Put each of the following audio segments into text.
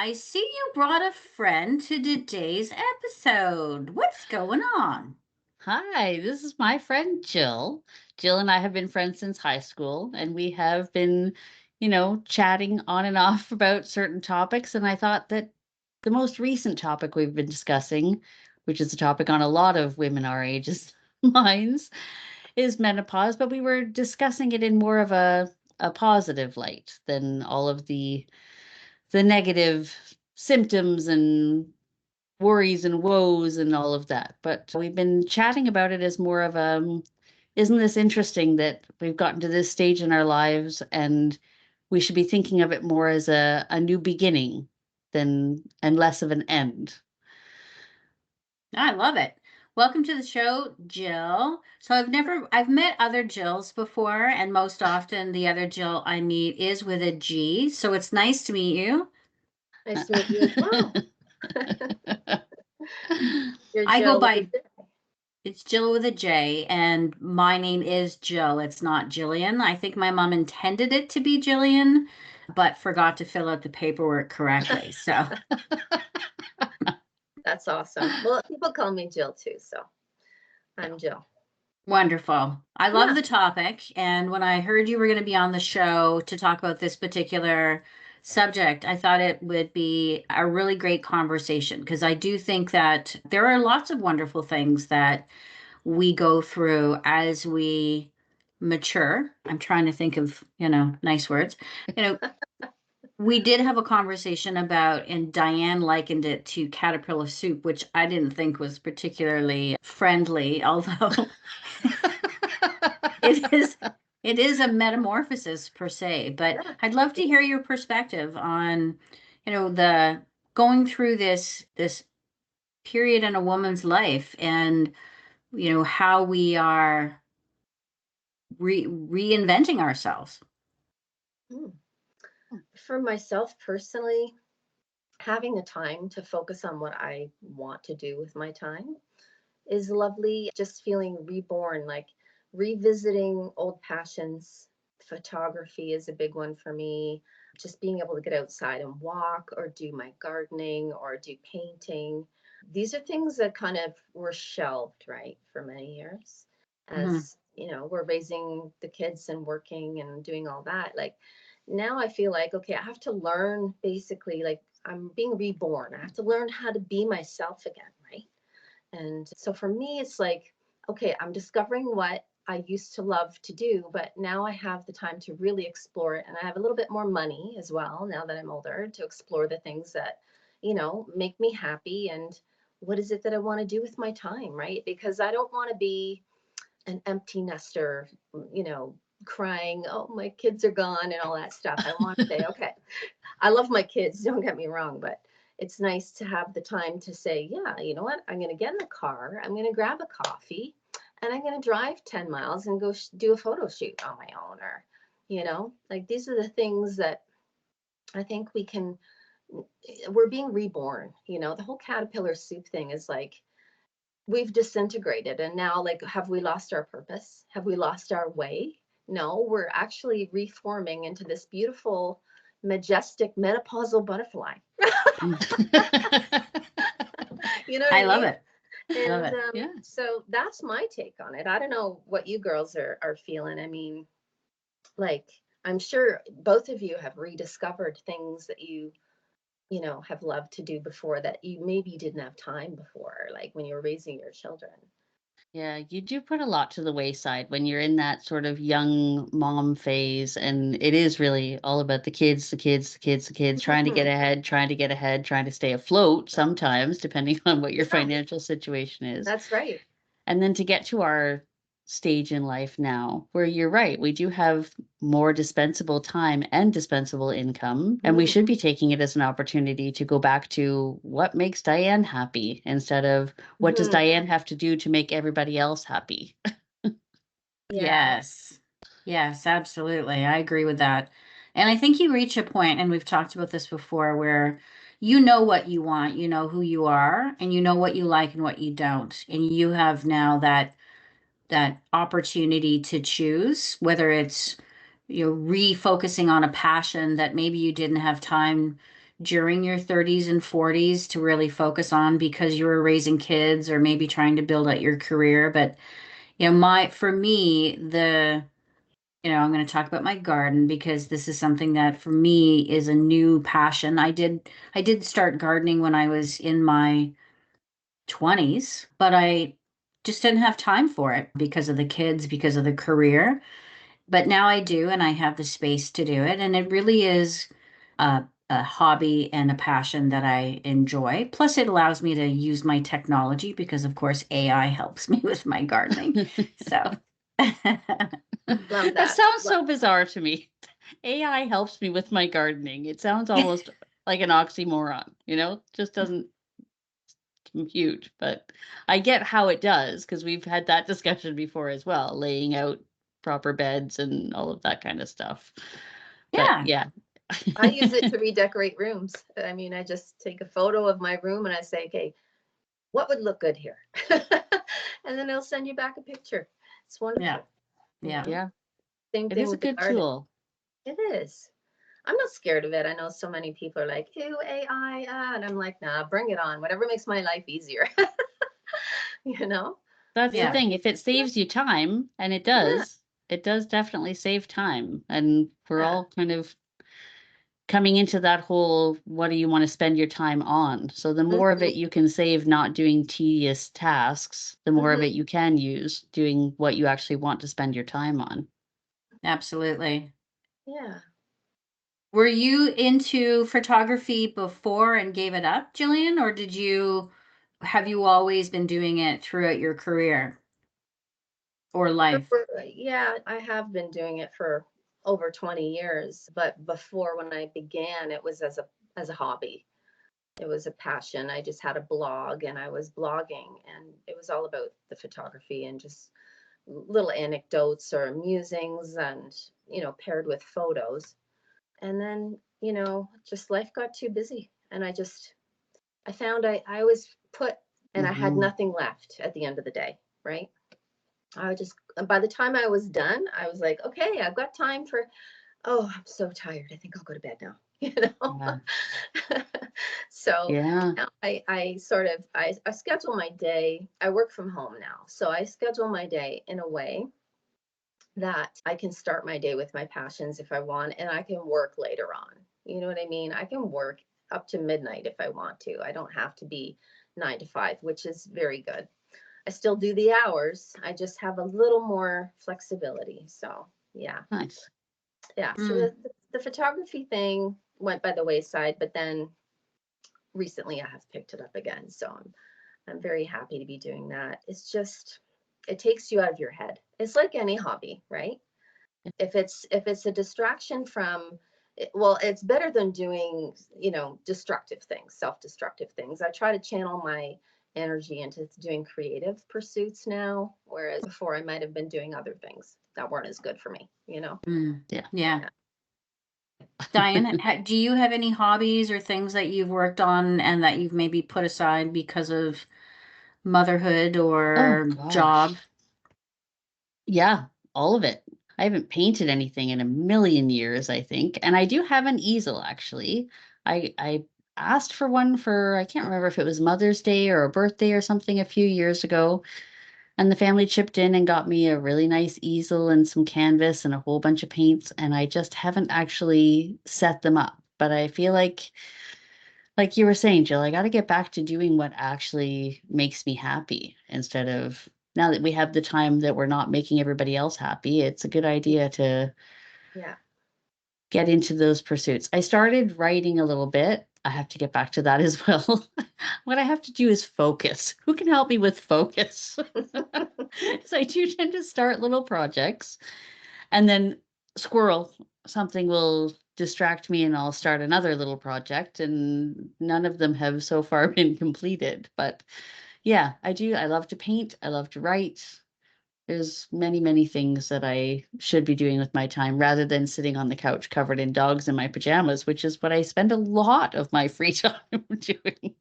I see you brought a friend to today's episode. What's going on? Hi, this is my friend Jill. Jill and I have been friends since high school, and we have been, chatting on and off about certain topics. And I thought that the most recent topic we've been discussing, which is a topic on a lot of women our ages' minds, is menopause, but we were discussing it in more of a positive light than all of the negative symptoms and worries and woes and all of that. But we've been chatting about it as more of isn't this interesting that we've gotten to this stage in our lives and we should be thinking of it more as a new beginning than and less of an end. I love it. Welcome to the show, Jill. So I've met other Jills before, and most often the other Jill I meet is with a G. So it's nice to meet you. Nice to meet you as well. You're I go Jill with a by, J. it's Jill with a J, and my name is Jill. It's not Jillian. I think my mom intended it to be Jillian, but forgot to fill out the paperwork correctly. So That's awesome. Well, people call me Jill too, so I'm Jill. wonderful. I love Yeah. the topic. And when I heard you were going to be on the show to talk about this particular subject, I thought it would be a really great conversation because I do think that there are lots of wonderful things that we go through as we mature. I'm trying to think of, nice words. You know, we did have a conversation about, and Diane likened it to caterpillar soup, which I didn't think was particularly friendly, although it is it is a metamorphosis per se. But Yeah. I'd love to hear your perspective on, the going through this period in a woman's life and how we are reinventing ourselves. Hmm. For myself personally, having the time to focus on what I want to do with my time is lovely. Just feeling reborn, like revisiting old passions. Photography is a big one for me. Just being able to get outside and walk or do my gardening or do painting. These are things that kind of were shelved, right, for many years. Mhm. As we're raising the kids and working and doing all that. Like now I feel like, okay, I have to learn basically, like I'm being reborn. I have to learn how to be myself again, right? And so for me, it's like, okay, I'm discovering what I used to love to do, but now I have the time to really explore it. And I have a little bit more money as well, now that I'm older, to explore the things that, make me happy. And what is it that I want to do with my time, right? Because I don't want to be an empty nester, you know, crying, oh, my kids are gone and all that stuff. I want to say, okay, I love my kids, don't get me wrong, but it's nice to have the time to say, yeah, you know what? I'm going to get in the car, I'm going to grab a coffee, and I'm going to drive 10 miles and go do a photo shoot on my own. Or, like these are the things that I think we're being reborn. The whole caterpillar soup thing is like, we've disintegrated. And now, like, have we lost our purpose? Have we lost our way? No, we're actually reforming into this beautiful, majestic menopausal butterfly. You know what I I love mean? it. Love And it. Yeah. so that's my take on it. I don't know what you girls are feeling. I mean, like, I'm sure both of you have rediscovered things that you have loved to do before that you maybe didn't have time before, like when you were raising your children. Yeah, you do put a lot to the wayside when you're in that sort of young mom phase. And it is really all about the kids, the kids, the kids, the kids, trying to get ahead, trying to get ahead, trying to stay afloat sometimes, depending on what your Yeah, financial situation is. that's right. And then to get to our stage in life now, where you're right, we do have more dispensable time and dispensable income. And we Mm, should be taking it as an opportunity to go back to what makes Diane happy instead of what does mhm. Diane have to do to make everybody else happy. Yeah. Yes. Yes, absolutely. I agree with that. And I think you reach a point, and we've talked about this before, where you know what you want, you know who you are, and you know what you like and what you don't. And you have now that opportunity to choose, whether it's refocusing on a passion that maybe you didn't have time during your 30s and 40s to really focus on because you were raising kids or maybe trying to build out your career. But, for me, I'm going to talk about my garden because this is something that for me is a new passion. I did start gardening when I was in my 20s, but I just didn't have time for it because of the kids, because of the career. But now I do, and I have the space to do it. And it really is a hobby and a passion that I enjoy. Plus, it allows me to use my technology because, of course, AI helps me with my gardening. So, Love That that. sounds so bizarre to me. AI helps me with my gardening. It sounds almost like an oxymoron, just doesn't compute, but I get how it does because we've had that discussion before as well, laying out proper beds and all of that kind of stuff. But yeah. yeah. I use it to redecorate rooms. I mean, I just take a photo of my room and I say, okay, what would look good here? And then it'll send you back a picture. It's wonderful. Yeah. Yeah. Yeah, Same it thing is a with the good garden. tool. It is. I'm not scared of it. I know so many people are like, ew, AI, and I'm like, nah, bring it on. Whatever makes my life easier. you know? That's the Yeah. thing. If it saves you time, and it Yeah. does definitely save time. And we're Yeah. all kind of coming into that whole, what do you want to spend your time on? So the more of Mhm, it you can save not doing tedious tasks, the more of mhm. it you can use doing what you actually want to spend your time on. Absolutely. Yeah. Were you into photography before and gave it up, Jillian, or have you always been doing it throughout your career or life? Yeah, I have been doing it for over 20 years, but before when I began, it was as a hobby. It was a passion. I just had a blog and I was blogging and it was all about the photography and just little anecdotes or musings and, paired with photos. And then, just life got too busy and I found I was put and I had Mhm. nothing left at the end of the day, right? By the time I was done, I was like, okay, I've got time for, oh, I'm so tired. I think I'll go to bed now, Yeah. So Yeah. now I schedule my day. I work from home now. So I schedule my day in a way that I can start my day with my passions if I want, and I can work later on. You know what I mean? I can work up to midnight if I want to. I don't have to be 9 to 5, which is very good. I still do the hours. I just have a little more flexibility. So yeah, Nice. yeah. So Mm. the photography thing went by the wayside, but then recently I have picked it up again. So I'm very happy to be doing that. It's just it takes you out of your head. It's like any hobby, right? If it's a distraction from well, it's better than doing, destructive things, self-destructive things. I try to channel my energy into doing creative pursuits now, whereas before I might have been doing other things that weren't as good for me. Mm. Yeah. Yeah. Yeah. Diane, do you have any hobbies or things that you've worked on and that you've maybe put aside because of motherhood Oh or job? gosh. Yeah, all of it. I haven't painted anything in a million years, I think. And I do have an easel actually. I asked for one for, I can't remember if it was Mother's Day or a birthday or something a few years ago. And the family chipped in and got me a really nice easel and some canvas and a whole bunch of paints. And I just haven't actually set them up. But I feel like you were saying, Jill, I got to get back to doing what actually makes me happy instead of now that we have the time that we're not making everybody else happy. It's a good idea to Yeah. get into those pursuits. I started writing a little bit. I have to get back to that as well. What I have to do is focus. Who can help me with focus? So I do tend to start little projects and then squirrel, something will distract me and I'll start another little project and none of them have so far been completed. But yeah, I do. I love to paint. I love to write. There's many, many things that I should be doing with my time rather than sitting on the couch covered in dogs in my pajamas, which is what I spend a lot of my free time doing.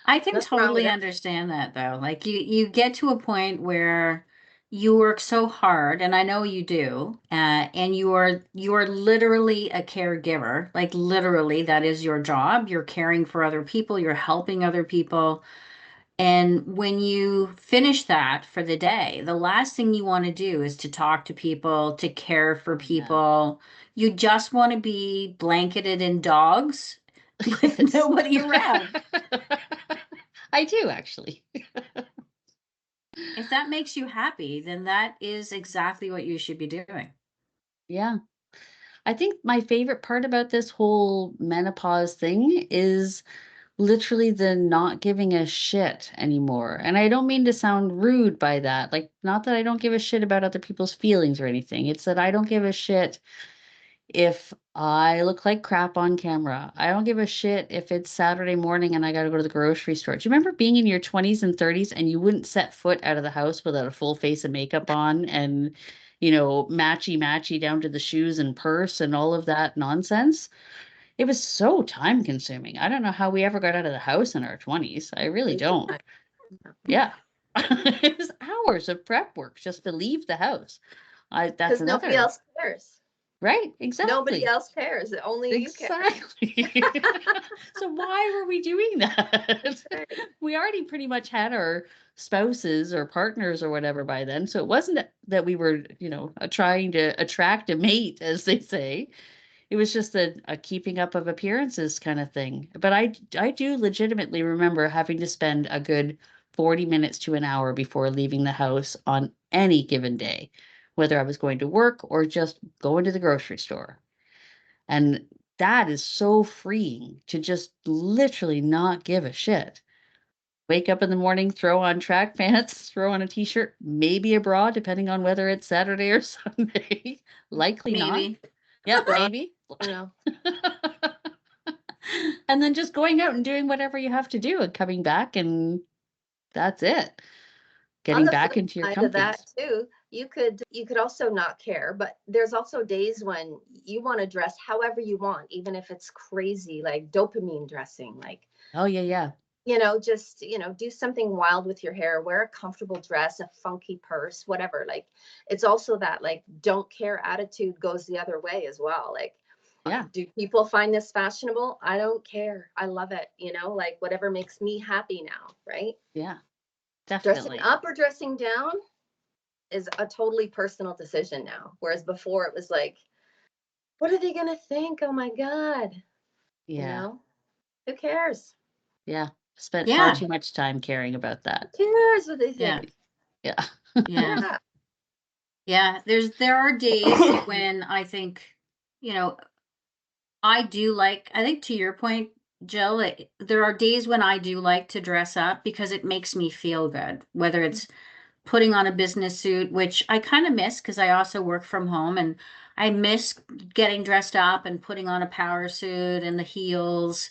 I can Nothing wrong with totally that. understand that though. Like you get to a point where you work so hard, and I know you do, and you are literally a caregiver. Like literally, that is your job. You're caring for other people, you're helping other people. And when you finish that for the day, the last thing you want to do is to talk to people, to care for Yeah. people. You just want to be blanketed in dogs with Yes. nobody around. I do actually. If that makes you happy, then that is exactly what you should be doing. Yeah. I think my favorite part about this whole menopause thing is literally the not giving a shit anymore. And I don't mean to sound rude by that. Like, not that I don't give a shit about other people's feelings or anything. It's that I don't give a shit if I look like crap on camera. I don't give a shit if it's Saturday morning and I got to go to the grocery store. Do you remember being in your 20s and 30s and you wouldn't set foot out of the house without a full face of makeup on and, matchy down to the shoes and purse and all of that nonsense? It was so time consuming. I don't know how we ever got out of the house in our 20s. I really Crazy don't. time. Yeah. It was hours of prep work just to leave the house. That's Because nobody another. else cares. Right, Nobody exactly. else cares. Only you care. Exactly. So why were we doing that? Right. We already pretty much had our spouses or partners or whatever by then. So it wasn't that we were, trying to attract a mate, as they say. It was just a keeping up of appearances kind of thing. But I do legitimately remember having to spend a good 40 minutes to an hour before leaving the house on any given day, whether I was going to work or just going to the grocery store. And that is so freeing to just literally not give a shit. Wake up in the morning, throw on track pants, throw on a t-shirt, maybe a bra, depending on whether it's Saturday or Sunday. Likely not. Maybe. Yeah, Bra. maybe. You know, And then just going out and doing whatever you have to do and coming back, and that's it. on Getting the back flip into your side of that comfies. too, you could also not care, but there's also days when you want to dress however you want, even if it's crazy, like dopamine dressing, like Oh yeah, yeah. just do something wild with your hair, wear a comfortable dress, a funky purse, whatever. Like it's also that like don't care attitude goes the other way as well. Like Yeah. do people find this fashionable? I don't care, I love it, like whatever makes me happy now, right? Yeah. Dressing Definitely. up or dressing down is a totally personal decision now, whereas before it was like, what are they going to think? Oh my god, you Yeah. know who cares? Yeah. Spent far Yeah. too much time caring about that. Who cares what they Yeah. think? Yeah. Yeah. Yeah. Yeah. There are days when I think, you know, I think to your point, Jill, there are days when I do like to dress up because it makes me feel good, whether it's putting on a business suit, which I kind of miss because I also work from home and I miss getting dressed up and putting on a power suit and the heels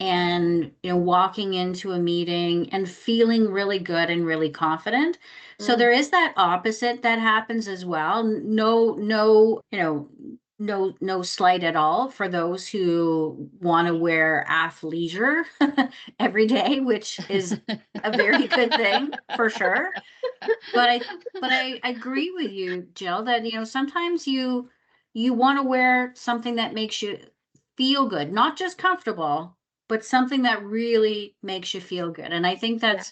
and walking into a meeting and feeling really good and really confident. So Mm. there is that opposite that happens as well. No slight at all for those who want to wear athleisure every day, which is a very good thing for sure. But I agree with you, Jill, that sometimes you want to wear something that makes you feel good, not just comfortable, but something that really makes you feel good. And I think Yeah.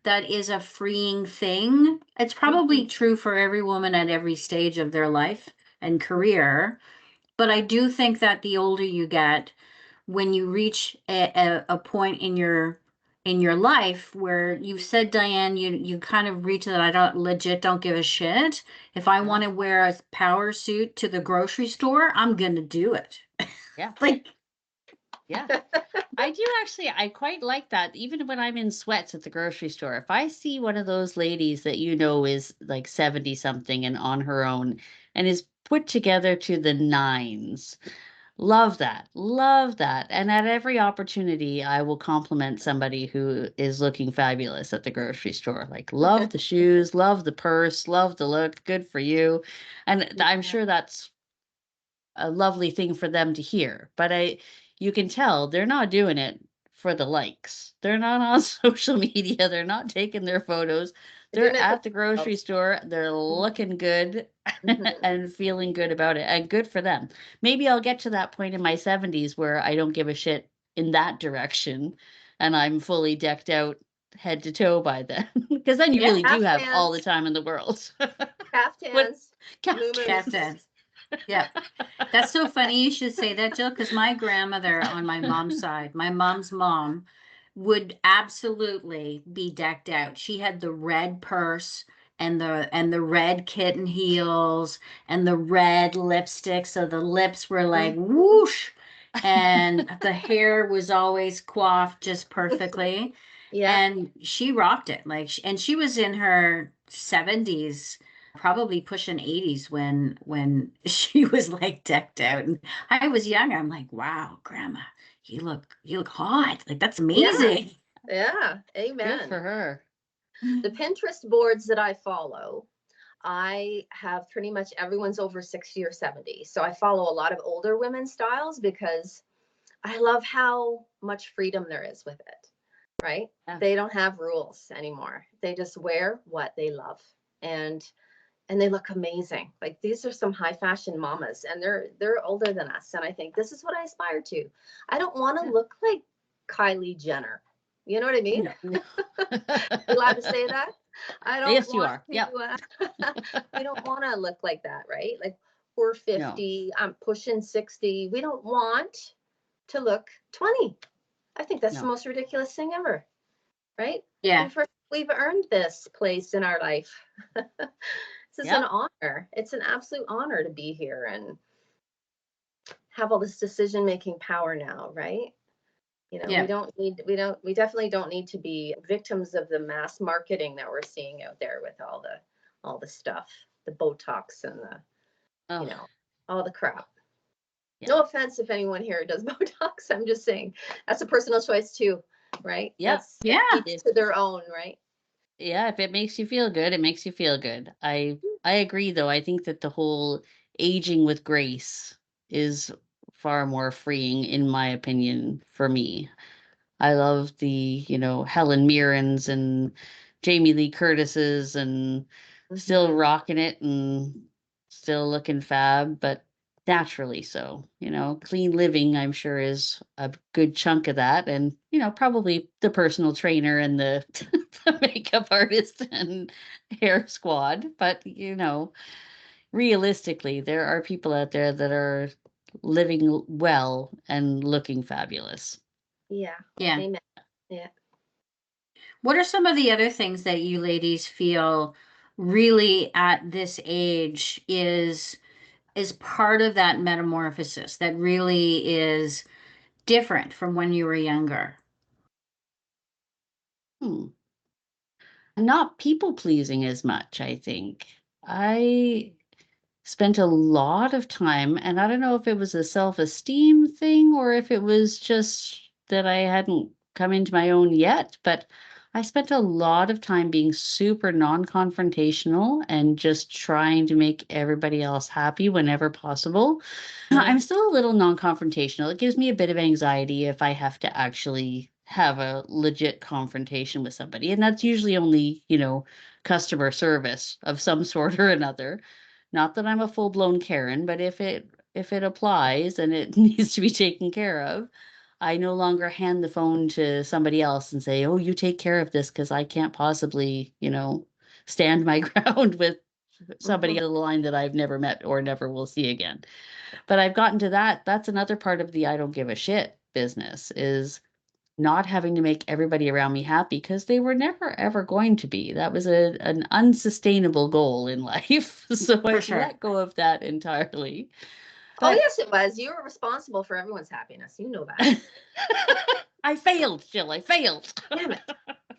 that is a freeing thing. It's probably Mhm. true for every woman at every stage of their life and career, but I do think that the older you get, when you reach a point in your life where you've said, Diane, you kind of reach that I don't give a shit. If I Yeah. want to wear a power suit to the grocery store, I'm gonna do it. Yeah. Like, Yeah. I do actually. I quite like that. Even when I'm in sweats at the grocery store, if I see one of those ladies that is like 70 something and on her own and is put together to the nines, love that. Love that. And at every opportunity, I will compliment somebody who is looking fabulous at the grocery store. Like, love the shoes, love the purse, love the look. Good for you. And I'm Yeah. sure that's a lovely thing for them to hear. But you can tell they're not doing it for the likes. They're not on social media. They're not taking their photos. they're Doing it at the for grocery themselves. store, they're looking good Mhm. and feeling good about it, and good for them. Maybe I'll get to that point in my 70s where I don't give a shit in that direction and I'm fully decked out head to toe by then. Because then you Yeah. really do have all the Caftans, time in the world. What caftans, caftans? muumuus. Yeah. That's so funny you should say that, Jill, because my grandmother on my mom's side, my mom's mom, would absolutely be decked out. She had the red purse and the red kitten heels and the red lipstick, so the lips were like Mhm. whoosh, and the hair was always coiffed just perfectly. Yeah, And she rocked it. Like, and she was in her 70s, probably pushing 80s when she was like decked out. And I was young. I'm like, wow, grandma, you look hot. Like, that's yeah, amazing. yeah. Good for Amen. her. The Pinterest boards that I follow, I have pretty much everyone's over 60 or 70. So I follow a lot of older women's styles because I love how much freedom there is with it, right? Yeah. They don't have rules anymore. They just wear what they love. And and they look amazing. Like these are some high fashion mamas and they're older than us. And I think this is what I aspire to. I don't want to Yeah. look like Kylie Jenner. You know what I mean? No. You allowed to say that? I don't Yes, you want are. to, Yep. we don't want to look like that, right? Like we're No. 50, I'm pushing 60. We don't want to look 20. I think that's the No. most ridiculous thing ever, right? Yeah. We've earned this place in our life. This is an Yep. honor. It's an absolute honor to be here and have all this decision making power now, right? Yeah. We definitely don't need to be victims of the mass marketing that we're seeing out there with all the stuff, the Botox and the, you Oh, know, all the crap. yeah. No offense if anyone here does Botox. I'm just saying that's a personal choice too, right? Yep. That's Yeah. each to their own, right? Yeah, if it makes you feel good, it makes you feel good. I agree though. I think that the whole aging with grace is far more freeing in my opinion for me. I love the, Helen Mirrens and Jamie Lee Curtis's and still Mm-hmm. rocking it and still looking fab, but naturally so. Clean living, I'm sure, is a good chunk of that. And, probably the personal trainer and the, the makeup artist and hair squad. But, realistically, there are people out there that are living well and looking fabulous. Yeah. Yeah. Amen. Yeah. What are some of the other things that you ladies feel really at this age is part of that metamorphosis that really is different from when you were younger? Hmm. Not people pleasing as much, I think. I spent a lot of time, and I don't know if it was a self-esteem thing or if it was just that I hadn't come into my own yet, but I spent a lot of time being super non-confrontational and just trying to make everybody else happy whenever possible. I'm Mhm. still a little non-confrontational. It gives me a bit of anxiety if I have to actually have a legit confrontation with somebody. And that's usually only, customer service of some sort or another. Not that I'm a full-blown Karen, but if it applies and it needs to be taken care of, I no longer hand the phone to somebody else and say, "Oh, you take care of this because I can't possibly, stand my ground with somebody Mhm. on the line that I've never met or never will see again." But I've gotten to that. That's another part of the I don't give a shit business is not having to make everybody around me happy because they were never ever going to be. That was an unsustainable goal in life. So For I've sure. let go of that entirely. Oh But yes, it was. You were responsible for everyone's happiness. You know that. I failed, Jill. I failed. Damn it.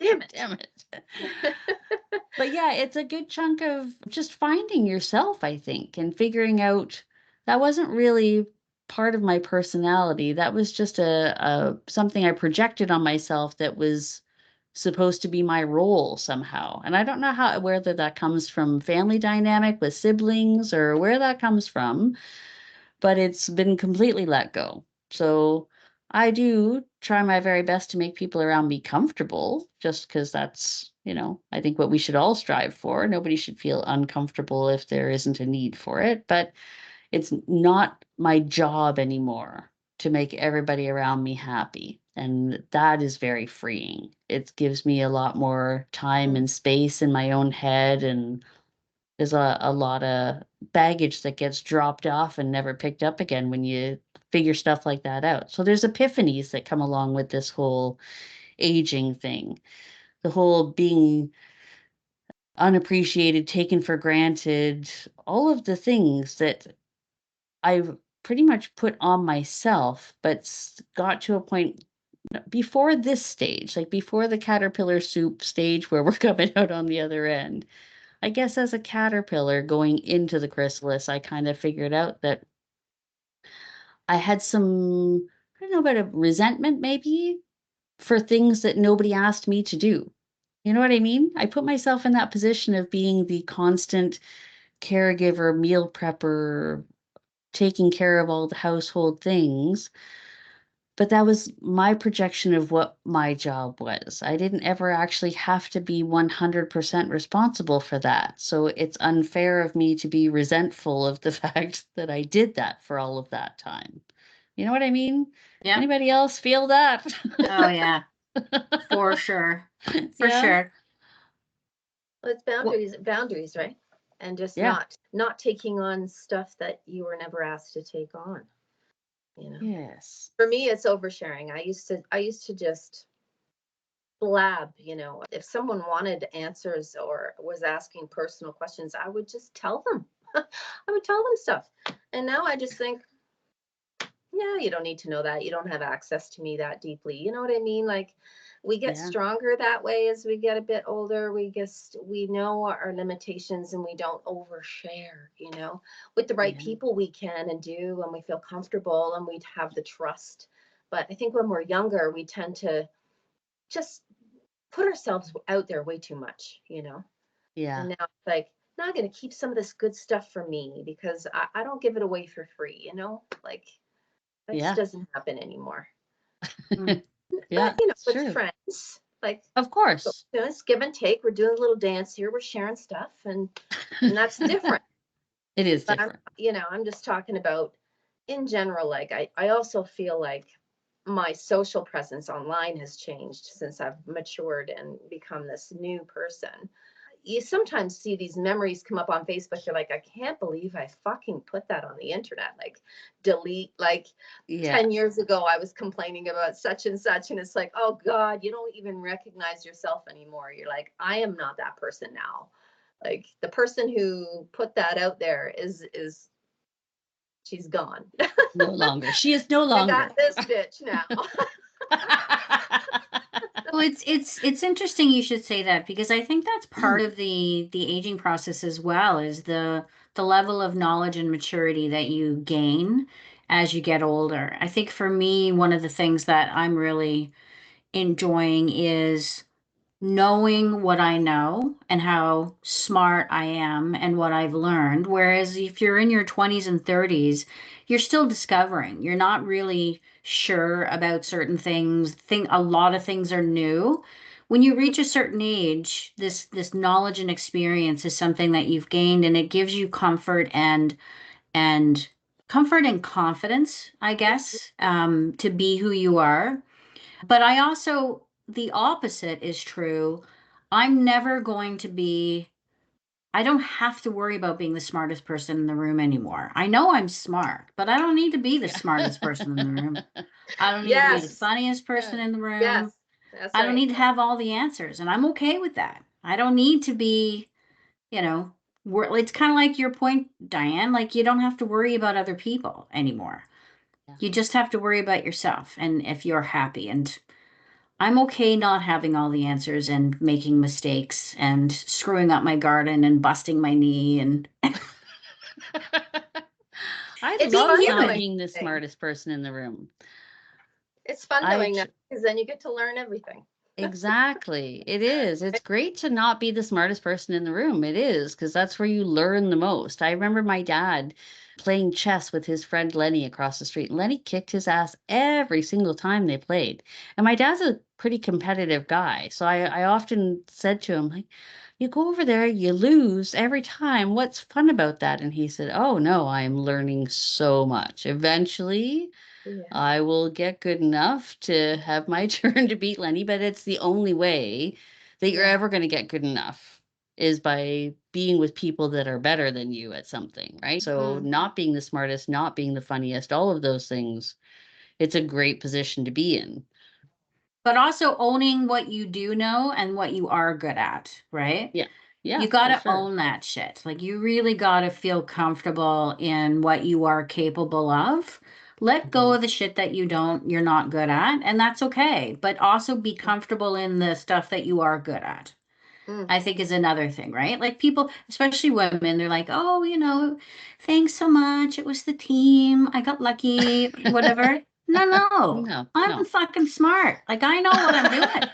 Damn it. Damn it. But yeah, it's a good chunk of just finding yourself, I think, and figuring out that wasn't really part of my personality. That was just a something I projected on myself that was supposed to be my role somehow. And I don't know whether that comes from family dynamic with siblings or where that comes from, but it's been completely let go. So I do try my very best to make people around me comfortable just because that's I think what we should all strive for. Nobody should feel uncomfortable if there isn't a need for it, but it's not my job anymore to make everybody around me happy. And that is very freeing. It gives me a lot more time and space in my own head. And there's a lot of baggage that gets dropped off and never picked up again when you figure stuff like that out. So there's epiphanies that come along with this whole aging thing, the whole being unappreciated, taken for granted, all of the things that I've pretty much put on myself, but got to a point before this stage, like before the caterpillar soup stage where we're coming out on the other end. I guess as a caterpillar going into the chrysalis, I kind of figured out that I had some, I don't know about a resentment maybe for things that nobody asked me to do. You know what I mean? I put myself in that position of being the constant caregiver, meal prepper, taking care of all the household things. But that was my projection of what my job was. I didn't ever actually have to be 100% responsible for that. So it's unfair of me to be resentful of the fact that I did that for all of that time. You know what I mean? Yeah. Anybody else feel that? Oh, yeah. For sure. For Yeah. sure. Well, it's boundaries, right? And just Yeah. not taking on stuff that you were never asked to take on. Yes. For me, it's oversharing. I used to just blab, if someone wanted answers or was asking personal questions, I would just tell them. I would tell them stuff. And now I just think, yeah, you don't need to know that. You don't have access to me that deeply. You know what I mean? Like, we get stronger that way as we get a bit older. We know our limitations and we don't overshare, with the right people we can and do when we feel comfortable and we'd have the trust. But I think when we're younger, we tend to just put ourselves out there way too much, Yeah. And now it's like, now I'm going to keep some of this good stuff for me because I don't give it away for free, like that just doesn't happen anymore. Yeah, With true. friends, like, Of course. it's give and take. We're doing a little dance here. We're sharing stuff and that's different. It is But different. I'm just talking about in general, like I also feel like my social presence online has changed since I've matured and become this new person. You sometimes see these memories come up on Facebook. You're like, I can't believe I fucking put that on the internet. Like, delete, like 10 years ago, I was complaining about such and such. And it's like, oh God, you don't even recognize yourself anymore. You're like, I am not that person now. Like, the person who put that out there is she's gone. No longer. She is no longer. I got this bitch now. Well, it's interesting you should say that because I think that's part of the aging process as well, is the level of knowledge and maturity that you gain as you get older. I think for me, one of the things that I'm really enjoying is knowing what I know and how smart I am and what I've learned. Whereas if you're in your 20s and 30s, you're still discovering. You're not really sure about certain things. A lot of things are new. When you reach a certain age, this knowledge and experience is something that you've gained, and it gives you and comfort and confidence, I guess, to be who you are. But I also, the opposite is true. I'm never going to be, I don't have to worry about being the smartest person in the room anymore. I know I'm smart, but I don't need to be the smartest person in the room. I don't need to be the funniest person in the room. Yes, that's I don't need to have all the answers, and I'm okay with that. I don't need to be, it's kind of like your point, Diane, like you don't have to worry about other people anymore. You just have to worry about yourself and if you're happy. And I'm okay not having all the answers and making mistakes and screwing up my garden and busting my knee and I love not being the smartest person in the room. It's fun knowing that because then you get to learn everything. Exactly. It is. It's great to not be the smartest person in the room. It is, because that's where you learn the most. I remember my dad playing chess with his friend Lenny across the street. Lenny kicked his ass every single time they played. And my dad's a pretty competitive guy. So I often said to him, like, you go over there, you lose every time. What's fun about that? And he said, oh no, I'm learning so much. Eventually, Yeah. I will get good enough to have my turn to beat Lenny, but it's the only way that you're Yeah. ever going to get good enough is by being with people that are better than you at something, right? So not being the smartest, not being the funniest, all of those things, it's a great position to be in. But also owning what you do know and what you are good at, right? Yeah. Yeah, You for got to sure. own that shit. Like, you really got to feel comfortable in what you are capable of. Let go of the shit that you're not good at, and that's okay. But also be comfortable in the stuff that you are good at. I think is another thing, right? Like, people, especially women, they're like, oh, thanks so much. It was the team. I got lucky, whatever. No, no. No, I'm no. fucking smart. Like, I know what I'm doing.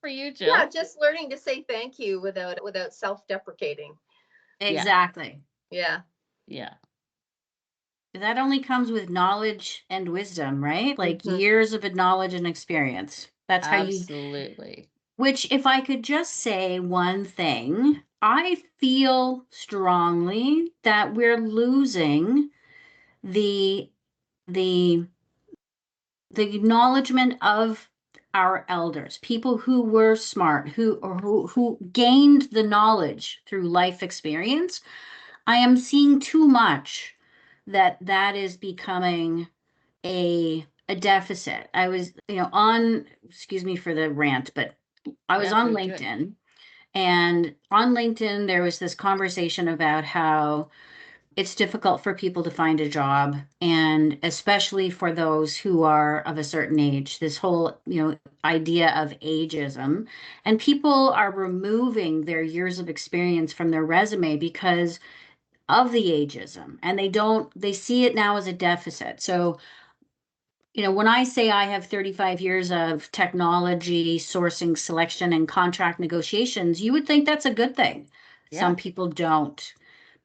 For you, Jill. Yeah, just learning to say thank you without self-deprecating. Exactly. Yeah. Yeah. That only comes with knowledge and wisdom, right? Like, Mhm. years of knowledge and experience. That's how you, Absolutely. which, if I could just say one thing, I feel strongly that we're losing the the the acknowledgement of our elders, people who were smart, who gained the knowledge through life experience. I am seeing too much that is becoming a deficit. I was, on, excuse me for the rant, but I was Yeah, on good. LinkedIn, and on LinkedIn there was this conversation about how it's difficult for people to find a job, and especially for those who are of a certain age, this whole, idea of ageism, and people are removing their years of experience from their resume because of the ageism, and they see it now as a deficit. So, when I say I have 35 years of technology, sourcing, selection, and contract negotiations, you would think that's a good thing. Yeah. Some people don't.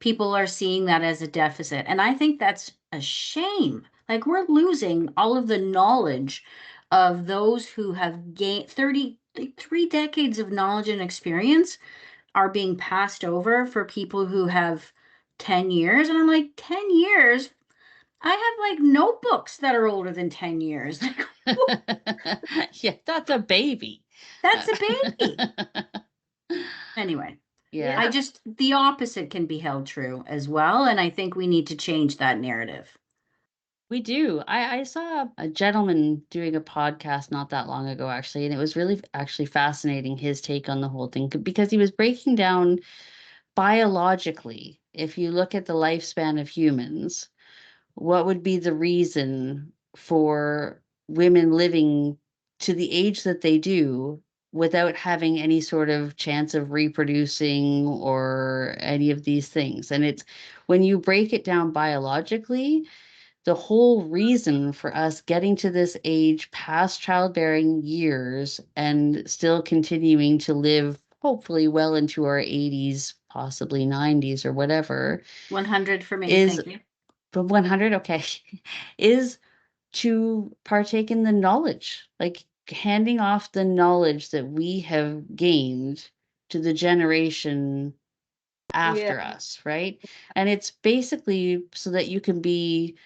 People are seeing that as a deficit. And I think that's a shame. Like, we're losing all of the knowledge of those who have gained 33 decades of knowledge and experience are being passed over for people who have 10 years. And I'm like, 10 years? I have like notebooks that are older than 10 years. Yeah, that's a baby. That's a baby. Anyway, Yeah. the opposite can be held true as well. And I think we need to change that narrative. We do. I saw a gentleman doing a podcast not that long ago, actually, and it was really actually fascinating his take on the whole thing because he was breaking down biologically, if you look at the lifespan of humans, what would be the reason for women living to the age that they do without having any sort of chance of reproducing or any of these things? And it's when you break it down biologically, the whole reason for us getting to this age past childbearing years and still continuing to live hopefully well into our 80s, possibly 90s or whatever 100 for me. is Thank you. from 100, okay, is to partake in the knowledge, like handing off the knowledge that we have gained to the generation Yeah. after us, right? And it's basically so that you can be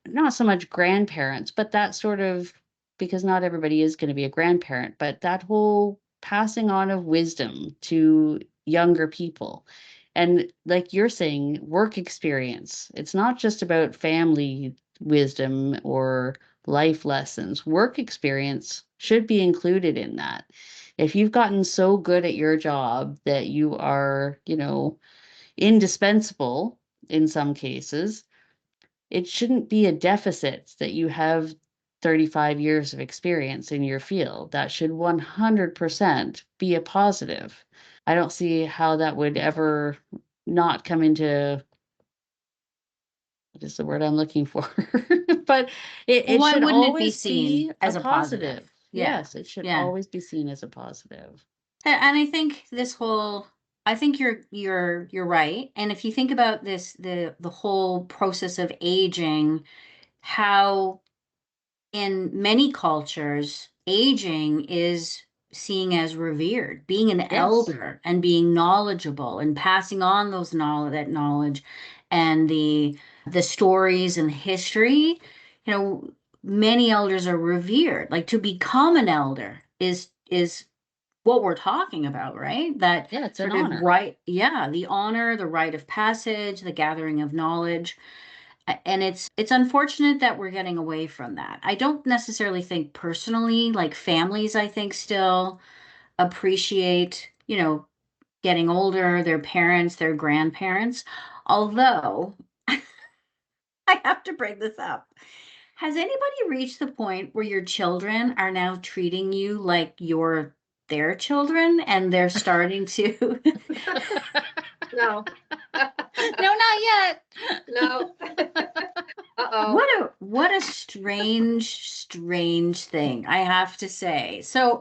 not so much grandparents, but that sort of, because not everybody is going to be a grandparent, but that whole passing on of wisdom to younger people. And like you're saying, work experience. It's not just about family wisdom or life lessons. Work experience should be included in that. If you've gotten so good at your job that you are, indispensable in some cases, it shouldn't be a deficit that you have 35 years of experience in your field. That should 100% be a positive. I don't see how that would ever not come into, what is the word I'm looking for? But Well, it why should wouldn't it be always seen be a as a positive? positive. Yeah. Yes, it should Yeah. always be seen as a positive. And I think this whole I think you're right. And if you think about this, the whole process of aging, how in many cultures, aging is seen as revered, being an Yes. elder and being knowledgeable and passing on that knowledge and the stories and history. You know, many elders are revered. Like to become an elder is what we're talking about, right? That Yeah, it's an sort of honor. right, yeah, the honor, the rite of passage, the gathering of knowledge. And it's unfortunate that we're getting away from that. I don't necessarily think personally, like families, I think still appreciate, getting older, their parents, their grandparents. Although I have to bring this up. Has anybody reached the point where your children are now treating you like you're their children and they're starting to No. No, not yet. No. Uh-oh. what a strange thing, I have to say. So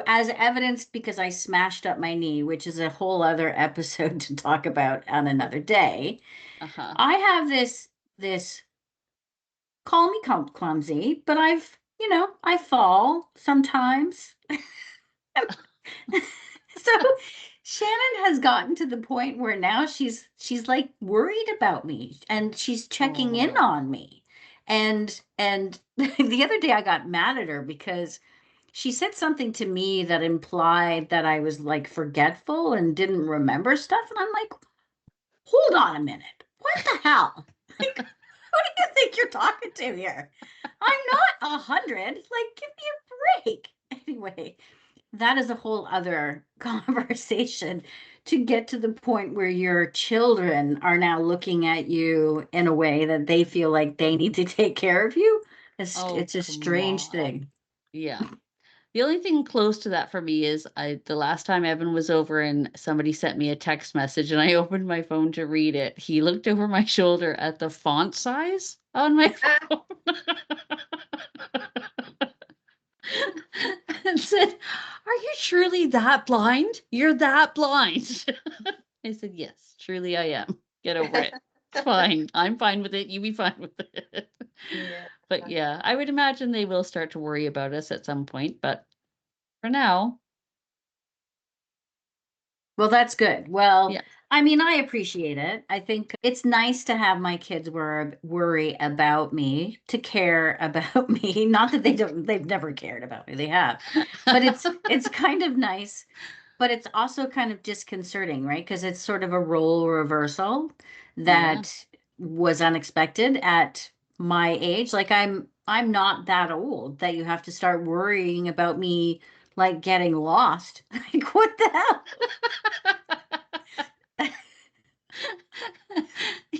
as evidenced because I smashed up my knee, which is a whole other episode to talk about on another day. Uh-huh. I have this call me clumsy, but I fall sometimes. So Shannon has gotten to the point where now she's like worried about me and she's checking in Oh. on me. And the other day I got mad at her because she said something to me that implied that I was like forgetful and didn't remember stuff. And I'm like, hold on a minute. What the hell? Like, who do you think you're talking to here? I'm not 100. Like, give me a break. Anyway, that is a whole other conversation to get to the point where your children are now looking at you in a way that they feel like they need to take care of you. Oh, It's a come strange on. thing. Yeah. The only thing close to that for me is the last time Evan was over and somebody sent me a text message and I opened my phone to read it. He looked over my shoulder at the font size on my phone and said, "Are you truly that blind? You're that blind." I said, "Yes, truly I am. Get over it. It's fine. I'm fine with it. You be fine with it." Yeah. But yeah, I would imagine they will start to worry about us at some point. But for now, Well, that's good. Well, yeah. I mean, I appreciate it. I think it's nice to have my kids worry about me, to care about me. Not that they've never cared about me. They have. But it's kind of nice, but it's also kind of disconcerting, right? Because it's sort of a role reversal Yeah. that was unexpected at my age. Like I'm not that old that you have to start worrying about me like getting lost. Like what the hell?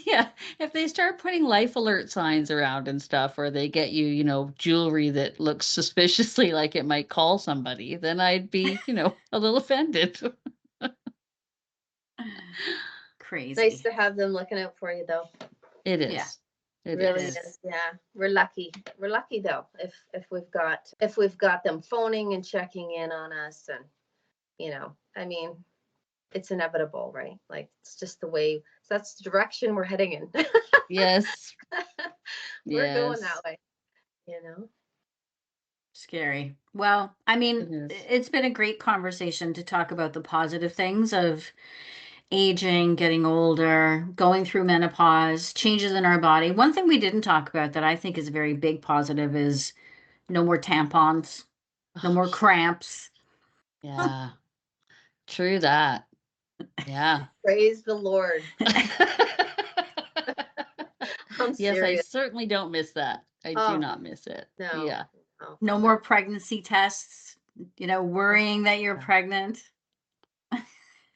Yeah, if they start putting life alert signs around and stuff, or they get you, jewelry that looks suspiciously like it might call somebody, then I'd be, a little offended. Nice Crazy. to have them looking out for you though. It Yeah, is. It it Really is. is. is. Yeah. We're lucky. We're lucky though. If we've got them phoning and checking in on us and I mean, it's inevitable, right? Like it's just the way that's the direction we're heading in. Yes. We're going Yes. that way, you know. Scary. Well, I mean, It is. it's been a great conversation to talk about the positive things of aging, getting older, going through menopause, changes in our body. One thing we didn't talk about that I think is a very big positive is no more tampons, no Oh, more cramps. yeah. True that. Yeah. Praise the Lord. I'm Yes, I serious. certainly don't miss that. I do Oh not miss it. no, Yeah. no, No no. more pregnancy tests, worrying that you're Yeah. pregnant.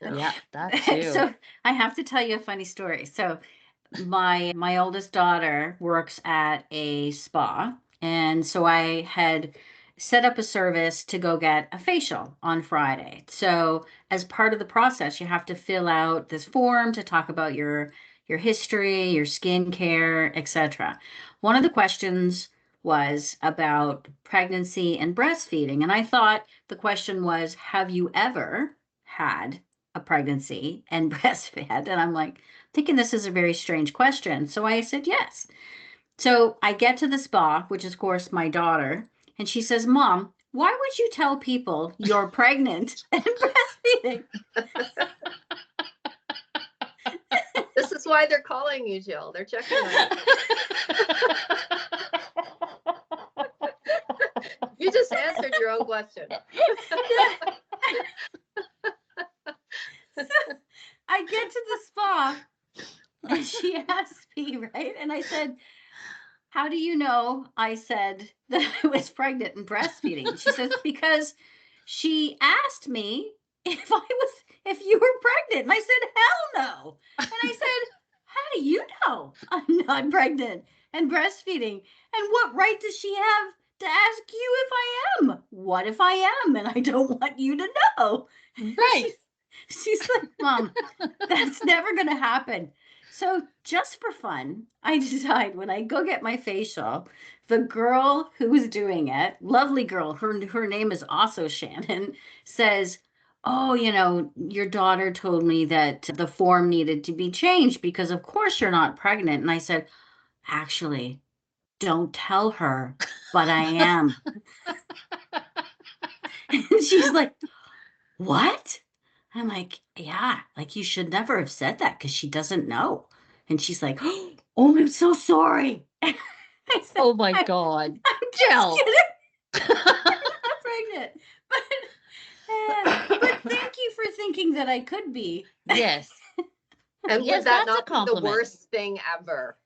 No. Yeah, that too. So I have to tell you a funny story. So my oldest daughter works at a spa, and so I had set up a service to go get a facial on Friday. So as part of the process, you have to fill out this form to talk about your history, your skincare, etc. One of the questions was about pregnancy and breastfeeding, and I thought the question was, have you ever had a pregnancy and breastfed? And I'm like, thinking this is a very strange question. So I said, yes. So I get to the spa, which is, of course, my daughter, and she says, Mom, why would you tell people you're pregnant and breastfeeding? This is why they're calling you, Jill. They're checking on you. You just answered your own question. So I get to the spa and she asked me, right? And I said, how do you know I said that I was pregnant and breastfeeding? She says, because she asked me if you were pregnant. And I said, hell no. And I said, how do you know I'm not pregnant and breastfeeding? And what right does she have to ask you if I am? What if I am and I don't want you to know? Right. She's like, Mom, that's never going to happen. So just for fun, I decide when I go get my facial, the girl who's doing it, lovely girl, her name is also Shannon, says, oh, your daughter told me that the form needed to be changed because of course you're not pregnant. And I said, actually, don't tell her, but I am. And she's like, what? I'm like, yeah, like you should never have said that because she doesn't know. And she's like, oh, I'm so sorry. I said, Oh my God. I'm just Jill. kidding. I'm not pregnant. But thank you for thinking that I could be. Yes. And Yes, would that that's a not be the compliment. worst thing ever?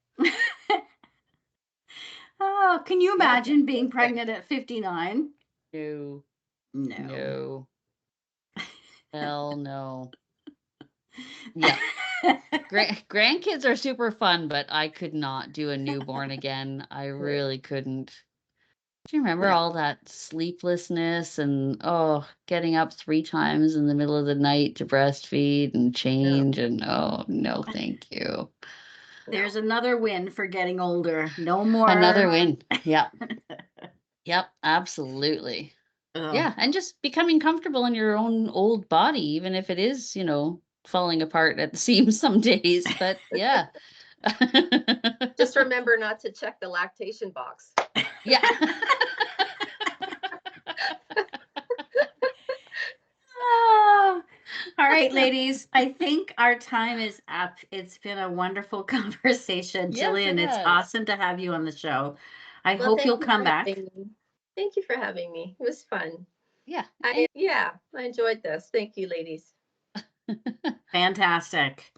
Oh, can you imagine being Okay. pregnant at 59? No. No. No. Hell no. Yeah. Grandkids are super fun, but I could not do a newborn again. I really couldn't. Do you remember Yeah. all that sleeplessness and getting up 3 times in the middle of the night to breastfeed and change and no, thank you. There's another win for getting older. No more. Another win. Yep. Yep, absolutely. Ugh. Yeah, and just becoming comfortable in your own old body, even if it is, falling apart at the seams some days. But yeah. Just remember not to check the lactation box. Yeah. Oh. All right, ladies. I think our time is up. It's been a wonderful conversation. Yes, Jillian, it it's has. awesome to have you on the show. I Well, hope thank you'll you come for back. having me. Thank you for having me. It was fun. Yeah. I enjoyed this. Thank you, ladies. Fantastic.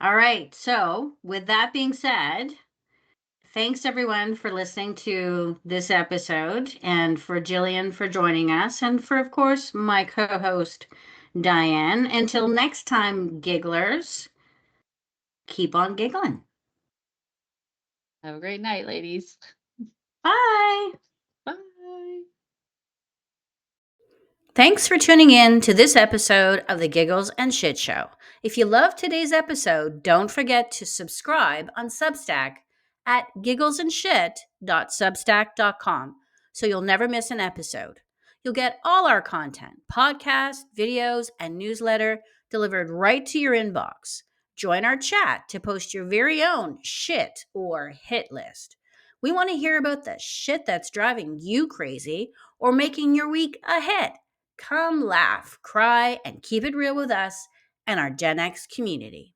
All right. So, with that being said, thanks everyone for listening to this episode and for Jillian for joining us and for, of course, my co-host, Diane. Until next time, gigglers, keep on giggling. Have a great night, ladies. Bye. Bye. Thanks for tuning in to this episode of the Giggles and Shit Show. If you loved today's episode, don't forget to subscribe on Substack at GigglesnShit.substack.com so you'll never miss an episode. You'll get all our content, podcasts, videos, and newsletter delivered right to your inbox. Join our chat to post your very own shit or hit list. We want to hear about the shit that's driving you crazy or making your week a hit. Come laugh, cry, and keep it real with us and our GenX community.